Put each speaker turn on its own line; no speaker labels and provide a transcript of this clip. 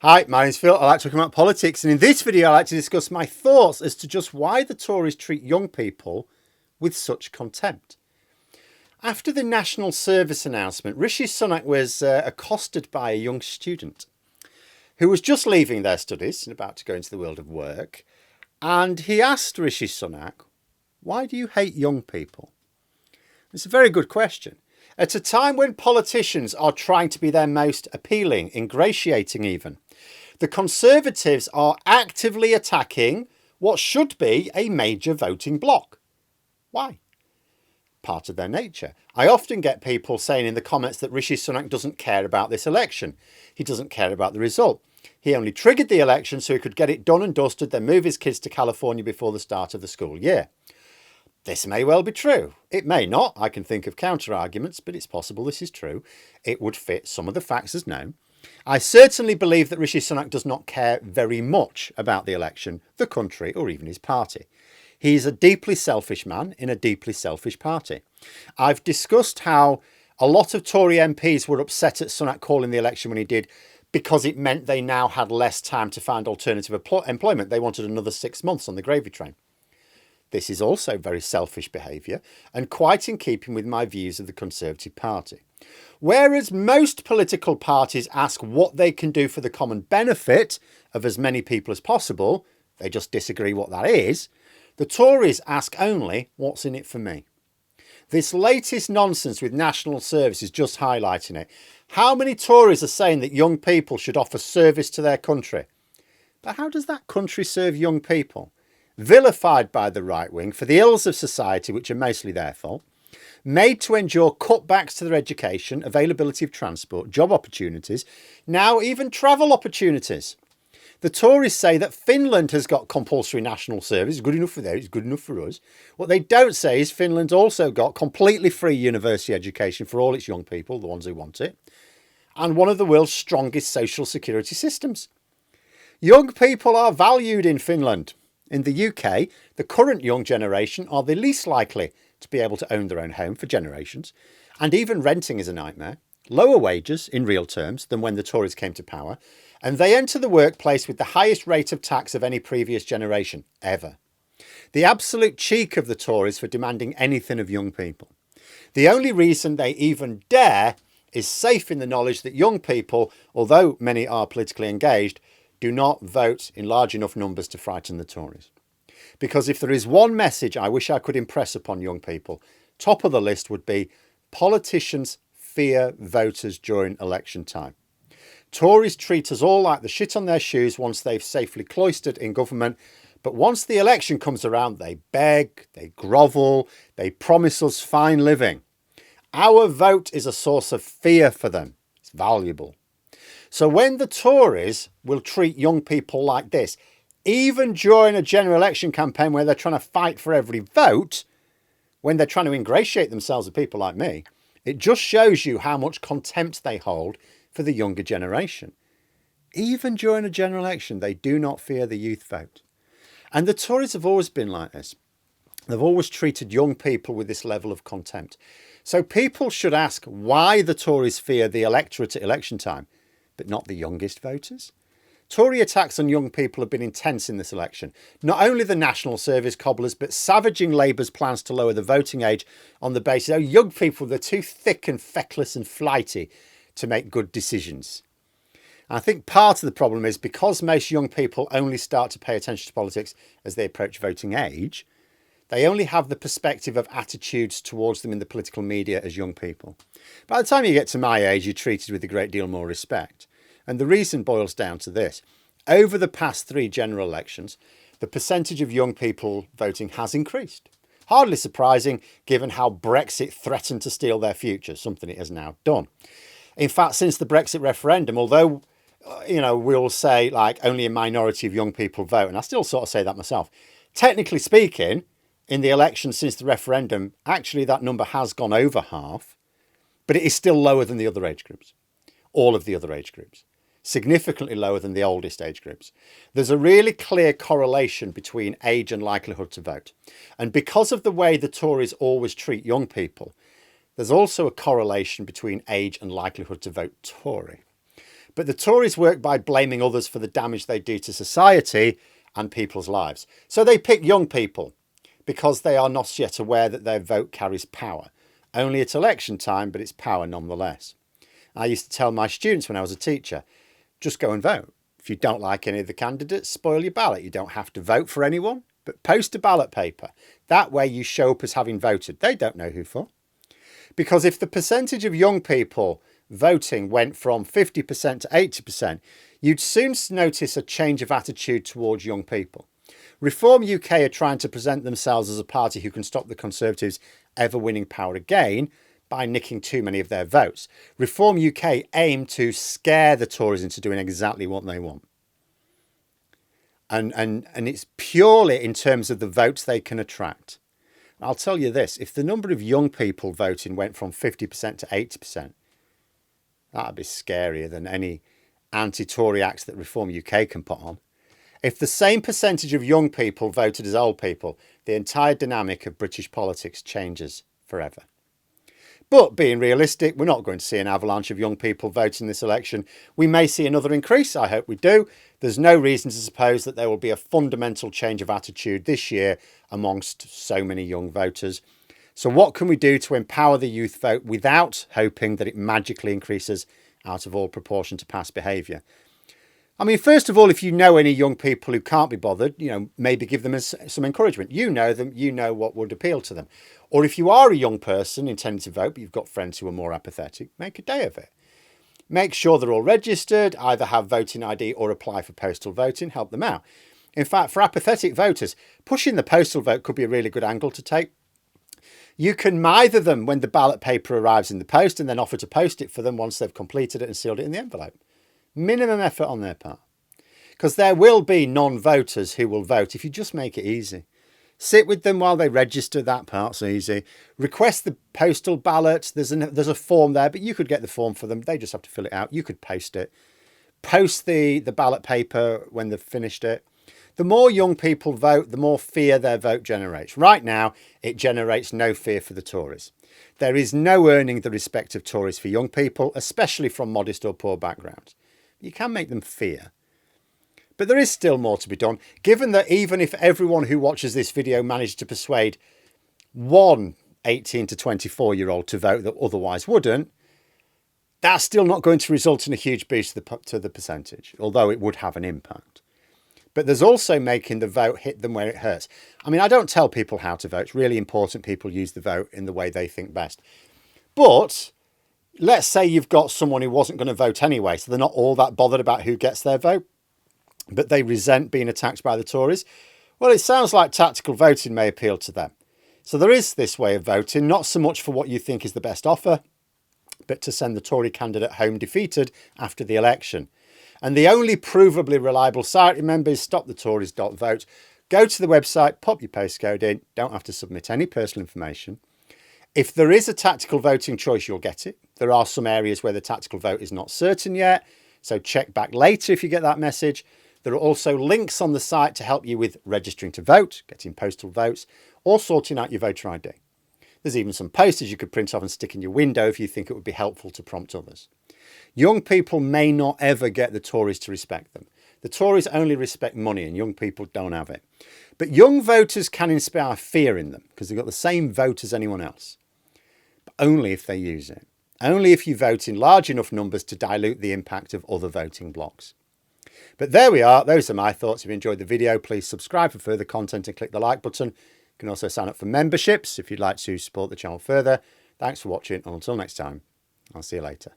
Hi, my name's Phil. I like talking about politics, and in this video I like to discuss my thoughts as to just why the Tories treat young people with such contempt. After the national service announcement, Rishi Sunak was accosted by a young student who was just leaving their studies and about to go into the world of work, and he asked Rishi Sunak, "Why do you hate young people?" It's a very good question. At a time when politicians are trying to be their most appealing, ingratiating even, the Conservatives are actively attacking what should be a major voting bloc. Why? Part of their nature. I often get people saying in the comments that Rishi Sunak doesn't care about this election. He doesn't care about the result. He only triggered the election so he could get it done and dusted, then move his kids to California before the start of the school year. This may well be true. It may not. I can think of counter arguments, but it's possible this is true. It would fit some of the facts as known. I certainly believe that Rishi Sunak does not care very much about the election, the country, or even his party. He's a deeply selfish man in a deeply selfish party. I've discussed how a lot of Tory MPs were upset at Sunak calling the election when he did because it meant they now had less time to find alternative employment. They wanted another 6 months on the gravy train. This is also very selfish behaviour and quite in keeping with my views of the Conservative Party. Whereas most political parties ask what they can do for the common benefit of as many people as possible, they just disagree what that is, the Tories ask only what's in it for me. This latest nonsense with national service is just highlighting it. How many Tories are saying that young people should offer service to their country? But how does that country serve young people? Vilified by the right wing for the ills of society, which are mostly their fault, made to endure cutbacks to their education, availability of transport, job opportunities, now even travel opportunities. The Tories say that Finland has got compulsory national service. It's good enough for them, it's good enough for us. What they don't say is Finland's also got completely free university education for all its young people, the ones who want it, and one of the world's strongest social security systems. Young people are valued in Finland. In the UK, the current young generation are the least likely to be able to own their own home for generations, and even renting is a nightmare. Lower wages in real terms than when the Tories came to power, and they enter the workplace with the highest rate of tax of any previous generation ever. The absolute cheek of the Tories for demanding anything of young people. The only reason they even dare is safe in the knowledge that young people, although many are politically engaged, do not vote in large enough numbers to frighten the Tories. Because if there is one message I wish I could impress upon young people, top of the list would be politicians fear voters during election time. Tories treat us all like the shit on their shoes once they've safely cloistered in government, but once the election comes around, they beg, they grovel, they promise us fine living. Our vote is a source of fear for them. It's valuable. So when the Tories will treat young people like this, even during a general election campaign where they're trying to fight for every vote, when they're trying to ingratiate themselves with people like me, it just shows you how much contempt they hold for the younger generation. Even during a general election, they do not fear the youth vote. And the Tories have always been like this. They've always treated young people with this level of contempt. So people should ask why the Tories fear the electorate at election time, but not the youngest voters. Tory attacks on young people have been intense in this election. Not only the national service cobblers, but savaging Labour's plans to lower the voting age on the basis, young people, they're too thick and feckless and flighty to make good decisions. And I think part of the problem is because most young people only start to pay attention to politics as they approach voting age, they only have the perspective of attitudes towards them in the political media as young people. By the time you get to my age, you're treated with a great deal more respect. And the reason boils down to this. Over the past 3 general elections, the percentage of young people voting has increased. Hardly surprising, given how Brexit threatened to steal their future, something it has now done. In fact, since the Brexit referendum, although, we'll say like only a minority of young people vote, and I still sort of say that myself, technically speaking, in the election since the referendum, actually that number has gone over half, but it is still lower than the other age groups, all of the other age groups. Significantly lower than the oldest age groups. There's a really clear correlation between age and likelihood to vote. And because of the way the Tories always treat young people, there's also a correlation between age and likelihood to vote Tory. But the Tories work by blaming others for the damage they do to society and people's lives. So they pick young people because they are not yet aware that their vote carries power. Only at election time, but it's power nonetheless. I used to tell my students when I was a teacher, just go and vote. If you don't like any of the candidates, spoil your ballot. You don't have to vote for anyone, but post a ballot paper. That way you show up as having voted. They don't know who for. Because if the percentage of young people voting went from 50% to 80%, you'd soon notice a change of attitude towards young people. Reform UK are trying to present themselves as a party who can stop the Conservatives ever winning power again by nicking too many of their votes. Reform UK aim to scare the Tories into doing exactly what they want. And it's purely in terms of the votes they can attract. I'll tell you this, if the number of young people voting went from 50% to 80%, that'd be scarier than any anti-Tory acts that Reform UK can put on. If the same percentage of young people voted as old people, the entire dynamic of British politics changes forever. But being realistic, we're not going to see an avalanche of young people voting this election. We may see another increase. I hope we do. There's no reason to suppose that there will be a fundamental change of attitude this year amongst so many young voters. So what can we do to empower the youth vote without hoping that it magically increases out of all proportion to past behaviour? I mean, first of all, if you know any young people who can't be bothered, maybe give them some encouragement. You know them, you know what would appeal to them. Or if you are a young person intending to vote, but you've got friends who are more apathetic, make a day of it. Make sure they're all registered, either have voting ID or apply for postal voting, help them out. In fact, for apathetic voters, pushing the postal vote could be a really good angle to take. You can mither them when the ballot paper arrives in the post and then offer to post it for them once they've completed it and sealed it in the envelope. Minimum effort on their part. Because there will be non-voters who will vote if you just make it easy. Sit with them while they register, that part's easy. Request the postal ballot, there's a form there, but you could get the form for them. They just have to fill it out. You could post it. Post the ballot paper when they've finished it. The more young people vote, the more fear their vote generates. Right now, it generates no fear for the Tories. There is no earning the respect of Tories for young people, especially from modest or poor backgrounds. You can make them fear. But there is still more to be done, given that even if everyone who watches this video managed to persuade one 18 to 24-year-old to vote that otherwise wouldn't, that's still not going to result in a huge boost to the percentage, although it would have an impact. But there's also making the vote hit them where it hurts. I mean, I don't tell people how to vote. It's really important people use the vote in the way they think best. But let's say you've got someone who wasn't going to vote anyway, so they're not all that bothered about who gets their vote, but they resent being attacked by the Tories. Well, it sounds like tactical voting may appeal to them. So there is this way of voting, not so much for what you think is the best offer, but to send the Tory candidate home defeated after the election. And the only provably reliable site, remember, is stopthetories.vote. Go to the website, pop your postcode in, don't have to submit any personal information. If there is a tactical voting choice, you'll get it. There are some areas where the tactical vote is not certain yet, so check back later if you get that message. There are also links on the site to help you with registering to vote, getting postal votes, or sorting out your voter ID. There's even some posters you could print off and stick in your window if you think it would be helpful to prompt others. Young people may not ever get the Tories to respect them. The Tories only respect money and young people don't have it. But young voters can inspire fear in them because they've got the same vote as anyone else. But only if they use it. Only if you vote in large enough numbers to dilute the impact of other voting blocks. But there we are. Those are my thoughts. If you enjoyed the video, please subscribe for further content and click the like button. You can also sign up for memberships if you'd like to support the channel further. Thanks for watching, and until next time, I'll see you later.